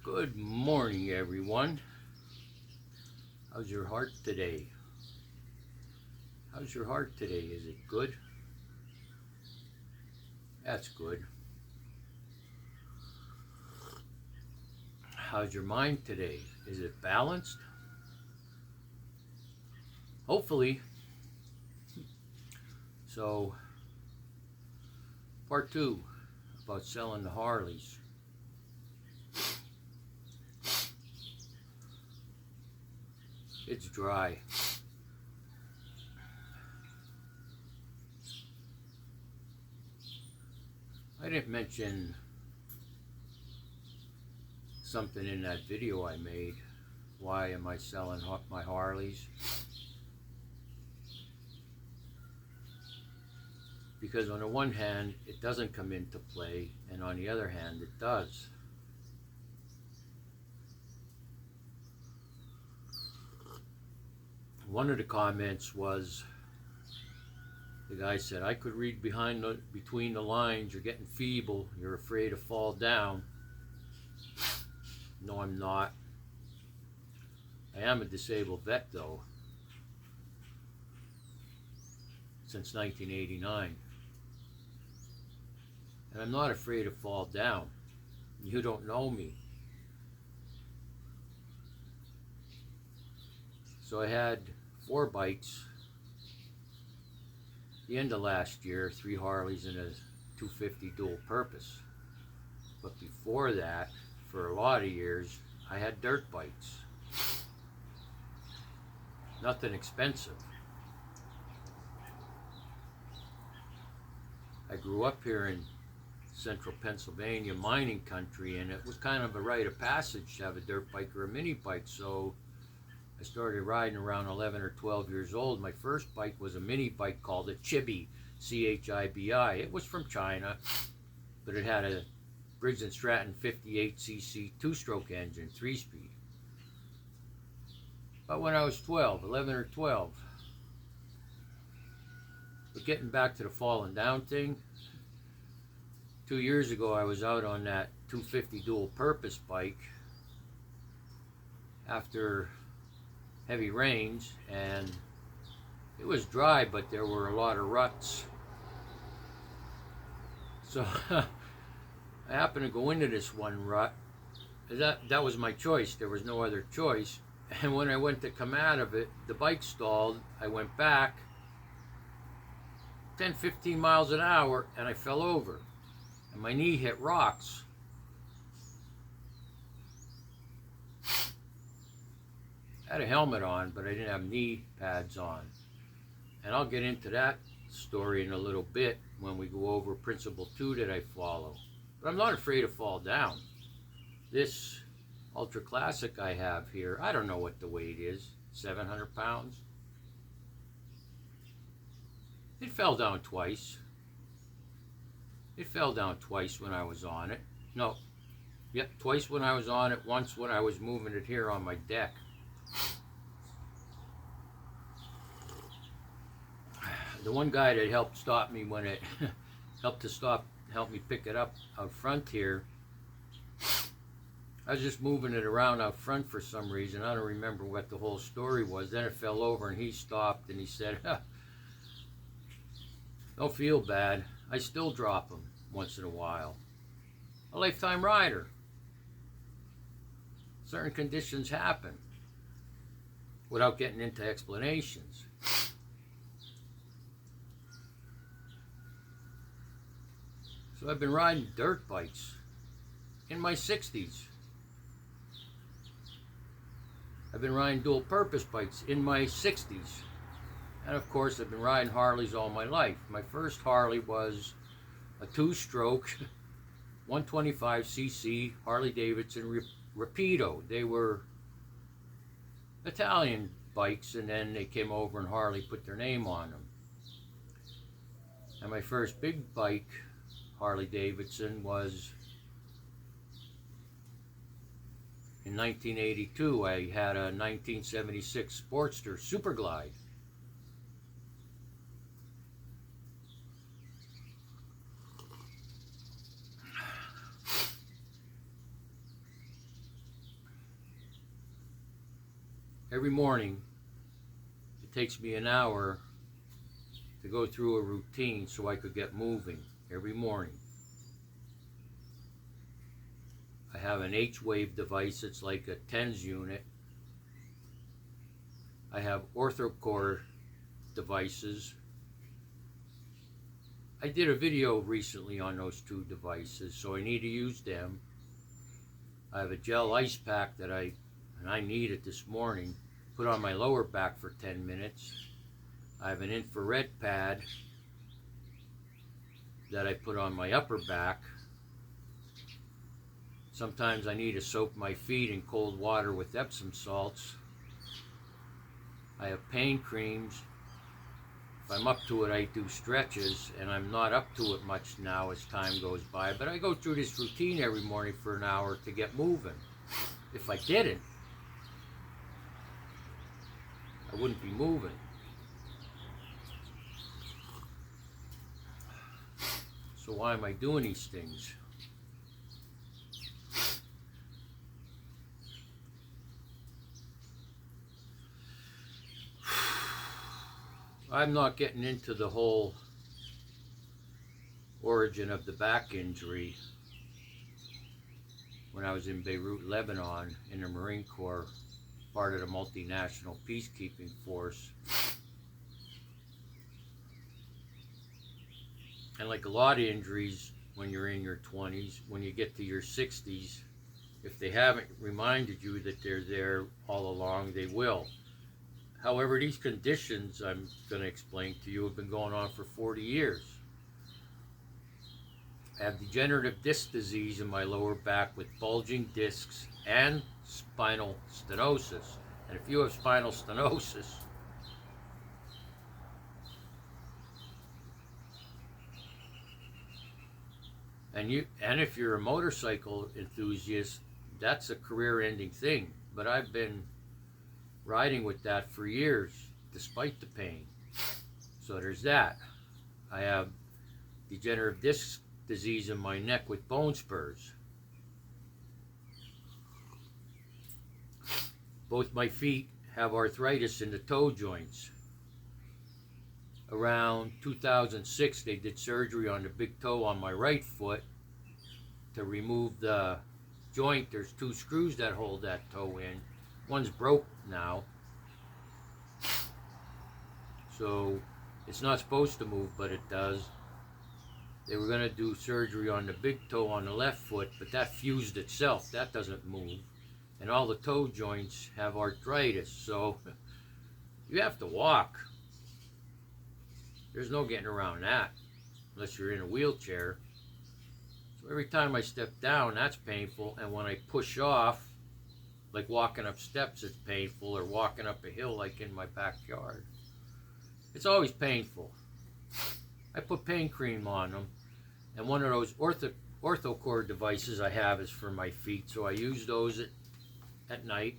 Good morning, everyone. How's your heart today? How's your heart today? Is it good? That's good. How's your mind today? Is it balanced? Hopefully. So, part 2 about selling the Harleys. It's dry. I didn't mention something in that video I made. Why am I selling my Harleys? Because on the one hand, it doesn't come into play, and on the other hand, it does. One of the comments was, the guy said, I could read between the lines, you're getting feeble, you're afraid to fall down. No, I'm not. I am a disabled vet though, since 1989. And I'm not afraid to fall down. You don't know me. So I had 4 bikes the end of last year, 3 Harleys and a 250 dual purpose. But before that, for a lot of years, I had dirt bikes. Nothing expensive. I grew up here in central Pennsylvania, mining country, and it was kind of a rite of passage to have a dirt bike or a mini bike, so I started riding around 11 or 12 years old. My first bike was a mini bike called a Chibi, C-H-I-B-I. It was from China, but it had a Briggs & Stratton 58cc 2-stroke engine, 3-speed. But when I was 11 or 12. But getting back to the falling down thing, 2 years ago I was out on that 250 dual purpose bike after heavy rains, and it was dry, but there were a lot of ruts. So I happened to go into this one rut. That was my choice. There was no other choice. And when I went to come out of it, the bike stalled. I went back 10-15 miles an hour and I fell over, and my knee hit rocks. I had a helmet on, but I didn't have knee pads on. And I'll get into that story in a little bit when we go over principle 2 that I follow. But I'm not afraid to fall down. This Ultra Classic I have here, I don't know what the weight is, 700 pounds. It fell down twice. It fell down twice when I was on it. No, yep, twice when I was on it, once when I was moving it here on my deck. The one guy that helped stop me when it helped me pick it up out front here, I was just moving it around out front for some reason. I don't remember what the whole story was. Then it fell over and he stopped and he said, don't feel bad. I still drop them once in a while. A lifetime rider. Certain conditions happen without getting into explanations. So I've been riding dirt bikes in my 60s. I've been riding dual purpose bikes in my 60s. And of course I've been riding Harleys all my life. My first Harley was a 2-stroke 125cc Harley Davidson Rapido. They were Italian bikes, and then they came over and Harley put their name on them. And my first big bike, Harley Davidson, was in 1982. I had a 1976 Sportster Super Glide. every morning it takes me an hour to go through a routine so I could get moving every morning. I have an H-wave device. It's like a TENS unit. I have orthocore devices. I did a video recently on those two devices, so I need to use them. I have a gel ice pack that I need it this morning. Put on my lower back for 10 minutes. I have an infrared pad that I put on my upper back. Sometimes I need to soak my feet in cold water with Epsom salts. I have pain creams. If I'm up to it, I do stretches, and I'm not up to it much now as time goes by, but I go through this routine every morning for an hour to get moving. If I didn't, I wouldn't be moving. So why am I doing these things? I'm not getting into the whole origin of the back injury. When I was in Beirut, Lebanon, in the Marine Corps, part of the multinational peacekeeping force. And like a lot of injuries when you're in your 20s, when you get to your 60s, if they haven't reminded you that they're there all along, they will. However, these conditions I'm going to explain to you have been going on for 40 years. I have degenerative disc disease in my lower back with bulging discs and spinal stenosis. And if you have spinal stenosis, and if you're a motorcycle enthusiast, that's a career-ending thing. But I've been riding with that for years, despite the pain. So there's that. I have degenerative disc disease in my neck with bone spurs. Both my feet have arthritis in the toe joints. Around 2006, they did surgery on the big toe on my right foot to remove the joint. There's two screws that hold that toe in. One's broke now, so it's not supposed to move, but it does. They were going to do surgery on the big toe on the left foot, but that fused itself. That doesn't move. And all the toe joints have arthritis, so you have to walk. There's no getting around that unless you're in a wheelchair. So every time I step down, that's painful, and when I push off, like walking up steps, it's painful, or walking up a hill like in my backyard. It's always painful. I put pain cream on them, and one of those orthocore devices I have is for my feet, so I use those at night.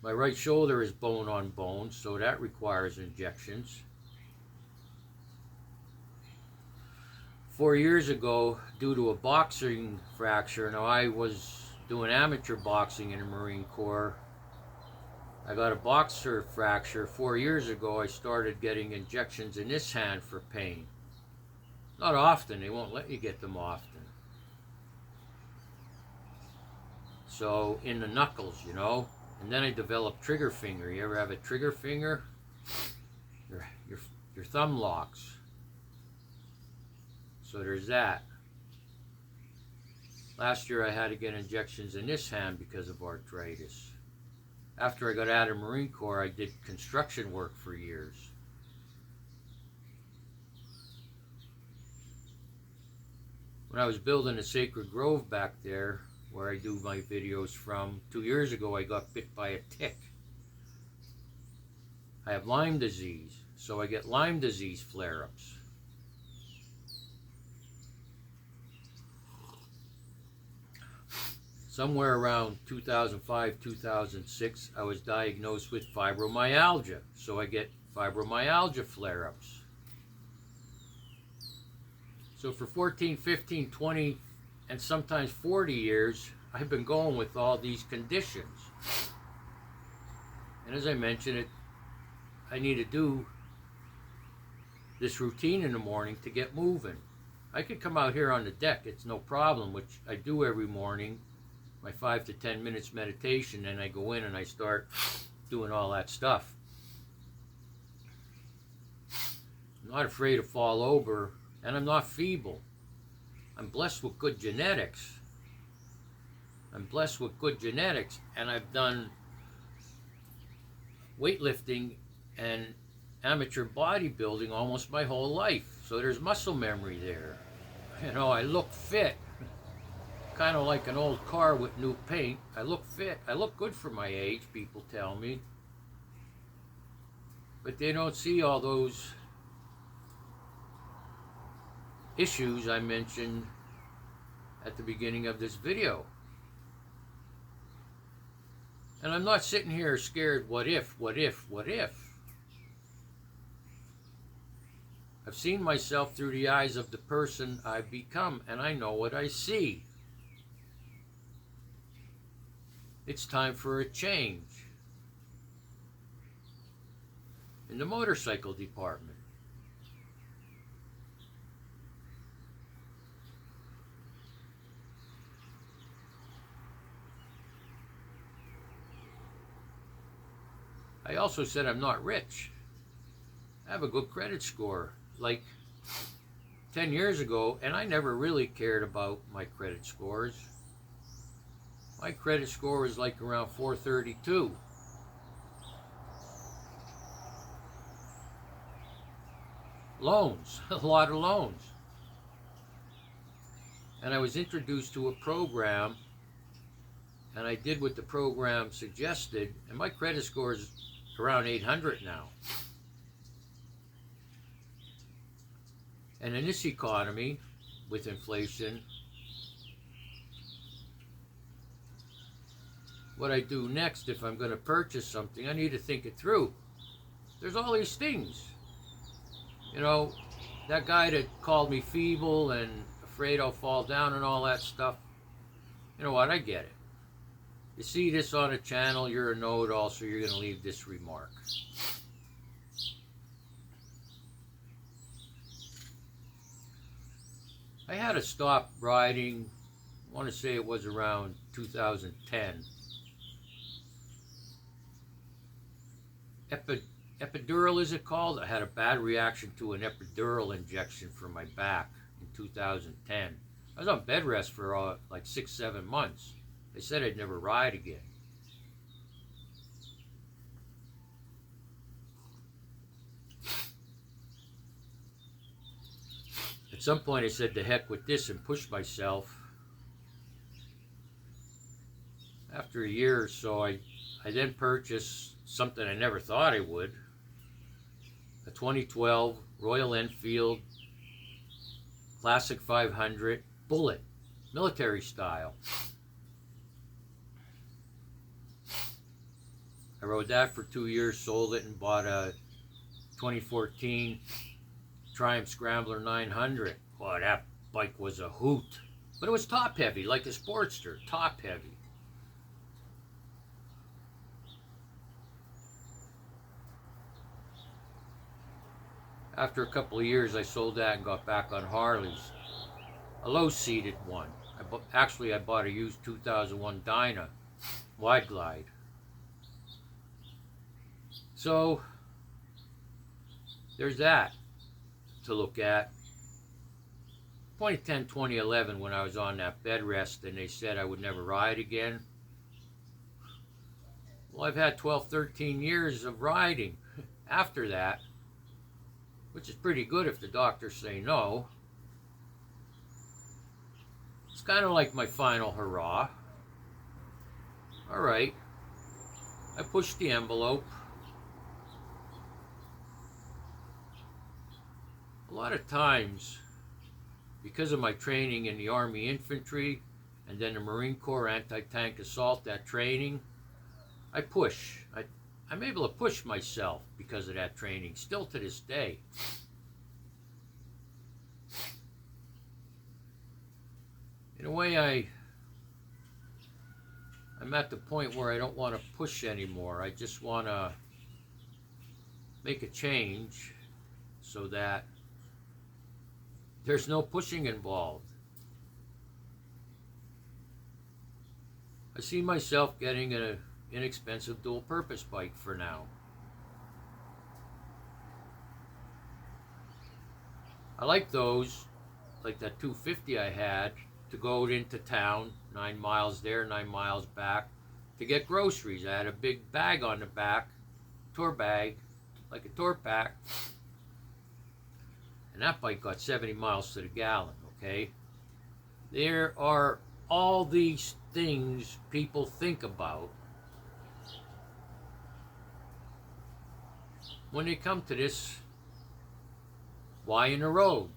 My right shoulder is bone on bone, so that requires injections. 4 years ago, due to a boxing fracture, now I was doing amateur boxing in the Marine Corps. I got a boxer fracture 4 years ago. I started getting injections in this hand for pain. Not often, they won't let you get them often. So in the knuckles, you know. And then I developed trigger finger. You ever have a trigger finger? Your thumb locks. So there's that. Last year I had to get injections in this hand because of arthritis. After I got out of Marine Corps, I did construction work for years. When I was building a Sacred Grove back there, where I do my videos from, 2 years ago I got bit by a tick. I have Lyme disease, so I get Lyme disease flare-ups. Somewhere around 2005, 2006, I was diagnosed with fibromyalgia, so I get fibromyalgia flare-ups. So for 14, 15, 20, and sometimes 40 years, I've been going with all these conditions. And as I mentioned, I need to do this routine in the morning to get moving. I could come out here on the deck, it's no problem, which I do every morning, my 5 to 10 minutes meditation, and I go in and I start doing all that stuff. I'm not afraid to fall over, and I'm not feeble. I'm blessed with good genetics. I'm blessed with good genetics, and I've done weightlifting and amateur bodybuilding almost my whole life. So there's muscle memory there. You know, I look fit. Kind of like an old car with new paint. I look fit. I look good for my age, people tell me. But they don't see all those issues I mentioned at the beginning of this video. And I'm not sitting here scared, what if, what if, what if. I've seen myself through the eyes of the person I've become, and I know what I see. It's time for a change in the motorcycle department. I also said I'm not rich. I have a good credit score. Like 10 years ago, and I never really cared about my credit scores. My credit score was like around 432. Loans, a lot of loans. And I was introduced to a program, and I did what the program suggested, and my credit score is around 800 now. And in this economy, with inflation, what I do next, if I'm going to purchase something, I need to think it through. There's all these things. You know, that guy that called me feeble and afraid I'll fall down and all that stuff, you know what, I get it. You see this on a channel, you're a know-it-all, so you're going to leave this remark. I had to stop riding, I want to say it was around 2010. Epidural, is it called? I had a bad reaction to an epidural injection for my back in 2010. I was on bed rest for like 6-7 months. They said I'd never ride again. At some point I said to heck with this and pushed myself. After a year or so, I then purchased something I never thought I would. A 2012 Royal Enfield Classic 500 Bullet, military style. I rode that for 2 years, sold it, and bought a 2014 Triumph Scrambler 900. Boy, that bike was a hoot. But it was top heavy, like a Sportster, top heavy. After a couple of years, I sold that and got back on Harleys. A low-seated one. I bought a used 2001 Dyna Wide Glide. So, there's that to look at. 2010, 2011, when I was on that bed rest and they said I would never ride again. Well, I've had 12, 13 years of riding after that, which is pretty good if the doctors say no. It's kind of like my final hurrah. All right, I pushed the envelope. A lot of times, because of my training in the Army Infantry and then the Marine Corps anti-tank assault, that training, I push. I'm able to push myself because of that training, still to this day. in a way, I'm at the point where I don't want to push anymore. I just want to make a change so that there's no pushing involved. I see myself getting an inexpensive dual-purpose bike for now. I like those, like that 250 I had, to go into town, 9 miles there, 9 miles back, to get groceries. I had a big bag on the back, tour bag, like a tour pack, and that bike got 70 miles to the gallon, okay? There are all these things people think about when they come to this, why in the road?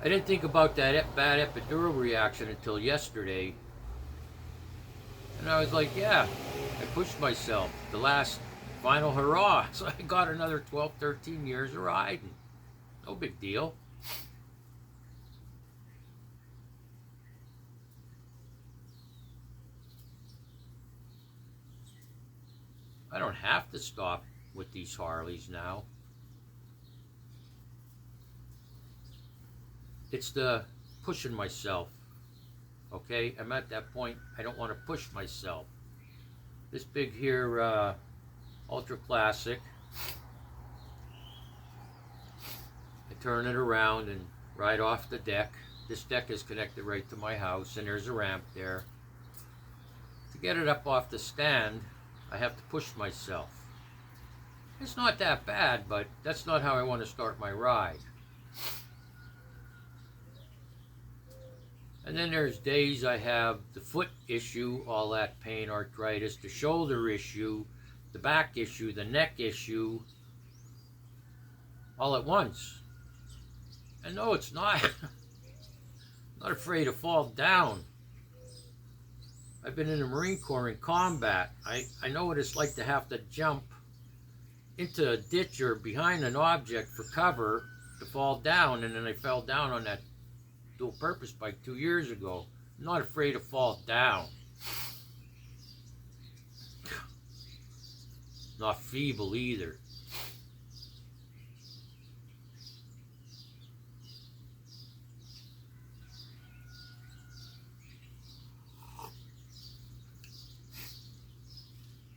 I didn't think about that bad epidural reaction until yesterday. And I was like, yeah, I pushed myself. The last final hurrah. So I got another 12, 13 years of riding. No big deal. I don't have to stop with these Harleys now. It's the pushing myself, okay? I'm at that point, I don't want to push myself. This big here, Ultra Classic, I turn it around and ride off the deck. This deck is connected right to my house, and there's a ramp there. To get it up off the stand, I have to push myself. It's not that bad, but that's not how I want to start my ride. And then there's days I have the foot issue, all that pain, arthritis, the shoulder issue, the back issue, the neck issue, all at once. And no, it's not. I'm not afraid to fall down. I've been in the Marine Corps in combat. I know what it's like to have to jump into a ditch or behind an object for cover to fall down, and then I fell down on that dual-purpose bike 2 years ago. I'm not afraid to fall down. Not feeble either.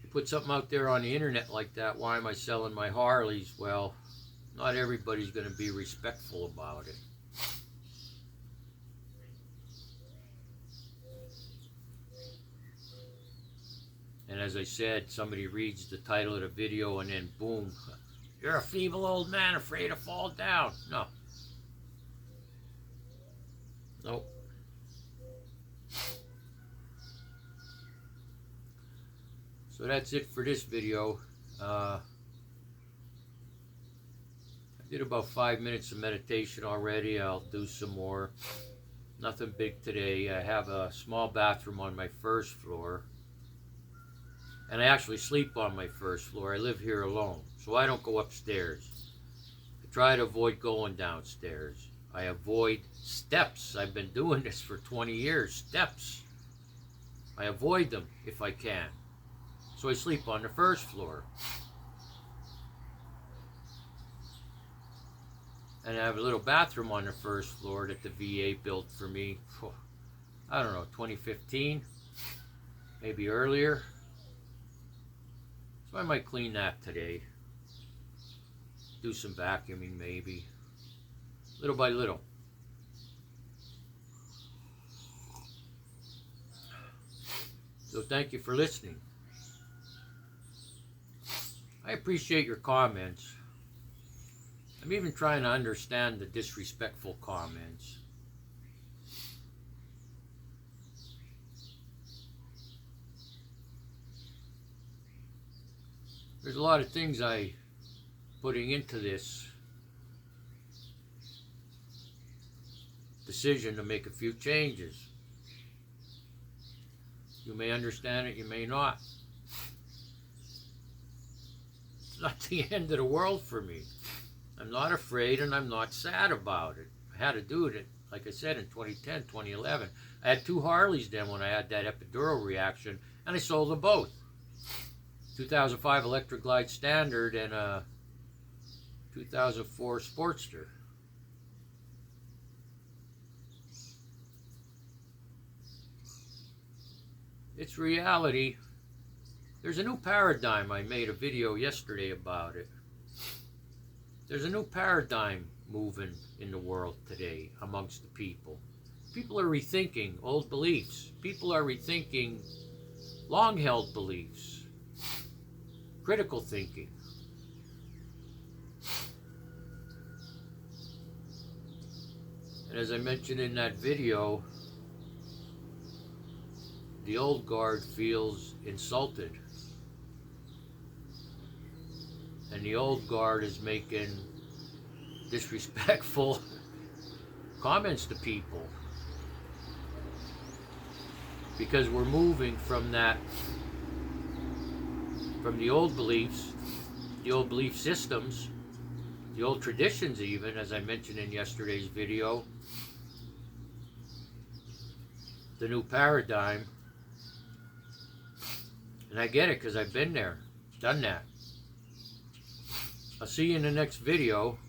You put something out there on the internet like that, why am I selling my Harleys? Well, not everybody's going to be respectful about it. And as I said, somebody reads the title of the video and then boom, you're a feeble old man afraid to fall down. No. Nope. So that's it for this video. I did about 5 minutes of meditation already. I'll do some more. Nothing big today. I have a small bathroom on my first floor. And I actually sleep on my first floor. I live here alone, so I don't go upstairs. I try to avoid going downstairs. I avoid steps. I've been doing this for 20 years. Steps. I avoid them if I can. So I sleep on the first floor. And I have a little bathroom on the first floor that the VA built for me, I don't know, 2015, maybe earlier. So I might clean that today. Do some vacuuming maybe. Little by little. So thank you for listening. I appreciate your comments. I'm even trying to understand the disrespectful comments. There's a lot of things I putting into this decision to make a few changes. You may understand it, you may not. It's not the end of the world for me. I'm not afraid and I'm not sad about it. I had to do it, like I said, in 2010, 2011. I had 2 Harleys then when I had that epidural reaction, and I sold them both. 2005 Electric Glide Standard and a 2004 Sportster. It's reality. There's a new paradigm. I made a video yesterday about it. There's a new paradigm moving in the world today amongst the people. People are rethinking old beliefs. People are rethinking long-held beliefs. Critical thinking. And as I mentioned in that video, the old guard feels insulted. And the old guard is making disrespectful comments to people. Because we're moving from that, from the old beliefs, the old belief systems, the old traditions even, as I mentioned in yesterday's video, the new paradigm. And I get it because I've been there, done that. I'll see you in the next video.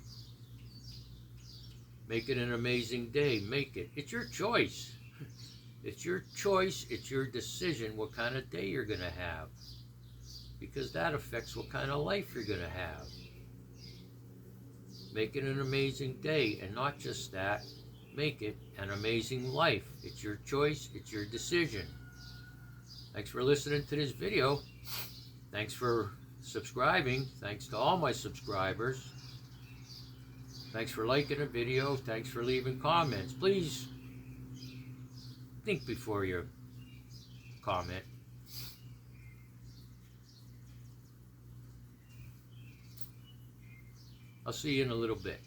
Make it an amazing day. Make it. It's your choice. It's your choice. It's your decision what kind of day you're going to have. Because that affects what kind of life you're going to have. Make it an amazing day. And not just that. Make it an amazing life. It's your choice. It's your decision. Thanks for listening to this video. Thanks for subscribing. Thanks to all my subscribers. Thanks for liking the video. Thanks for leaving comments. Please think before you comment. I'll see you in a little bit.